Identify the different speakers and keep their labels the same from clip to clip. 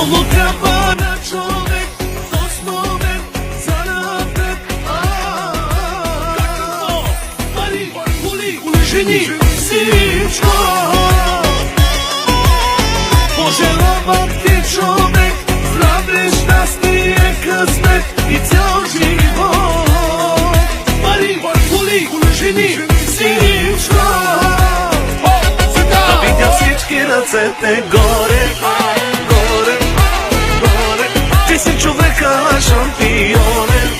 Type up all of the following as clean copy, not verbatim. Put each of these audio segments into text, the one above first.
Speaker 1: Ovo treba na čovek, osnoven za napred. Kako Mari, Uli, Uleženi, Sičko. Poželavam ti čovek, zdravlje, šťastije, късмет и цял живот. Mari, Uli, Uleženi, Sičko. Да видя всички ръцете горе, горе, горе. Ти си човека шампионен.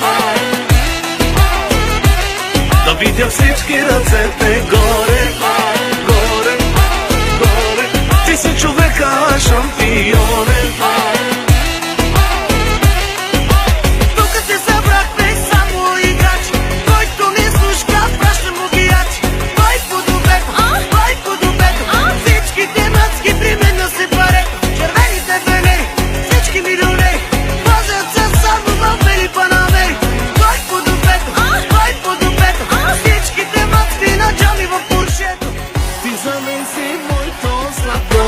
Speaker 1: Да видя всички ръцете горе, горе, горе. Ти си човека шампионен.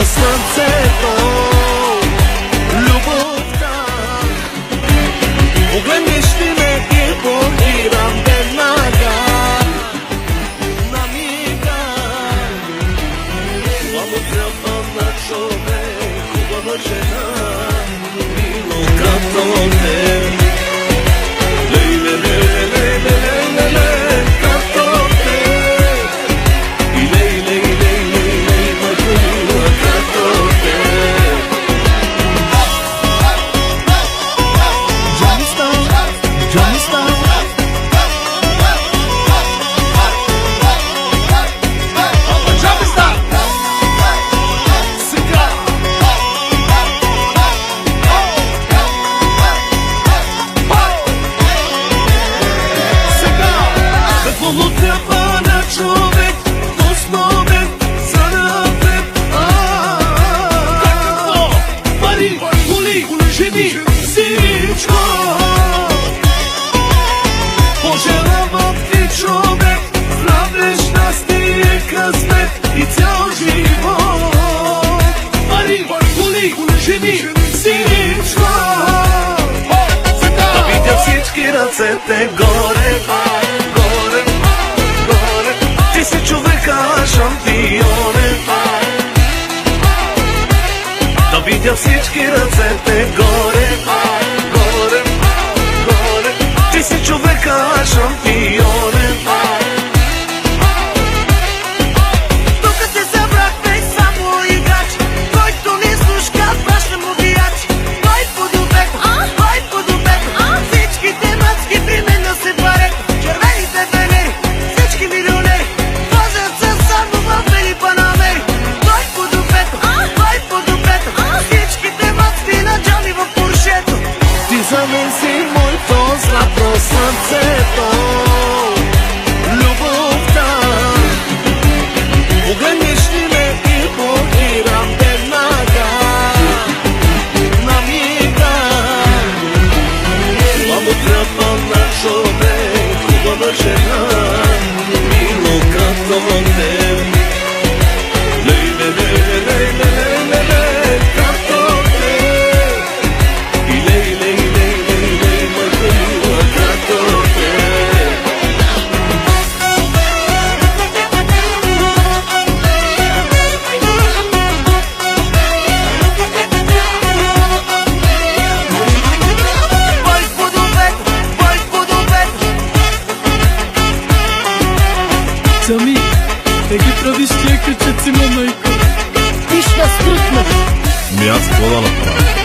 Speaker 1: Сърцето, любовта, погледнеш ли ме и блокирам веднага, на мига. Мамо, трябва на човек, хубава жена, мило като те. Леле, леле, леле, леле, леле, като те. И леле, леле, леле, мъжула, като те. Трябва на човек, основен за напред. Какво? Мари, Ули, Уleženi, Sičko. Пожелавам ти човек, здраве, щастие, късмет и цял живот. Мари, Ули, Uleženi, Sičko. Да видя всички ръцете горе, горе, горе. Ти си човека шампионен. Да видя всички ръцете горе, горе, горе. Ти си човека шампионен.
Speaker 2: Тук се събрахме само играчи, който не слушка, праща му биячи. Кой подобек, кой подобек, всичките мъцки при мен да се парят. Червените венери, всички милионери, возят се само в бели панамери. Кой подобек, всичките мъцки на джами в пуршето.
Speaker 1: Ти за мен си моето злато, сърцето, любовта. Погледнеш ли ме и блокирам веднага, на мига. Мамо, трябва на човек, хубава жена, мило като те. Леле, леле, леле, леле, леле, като те. И леле, леле, леле, мъжула, като те.
Speaker 2: Кой подобек, кой подобек.
Speaker 3: Сами, да ги правиш тия качеци, мамайко.
Speaker 2: Ти ще спръкнеш.
Speaker 4: Аз какво да направя?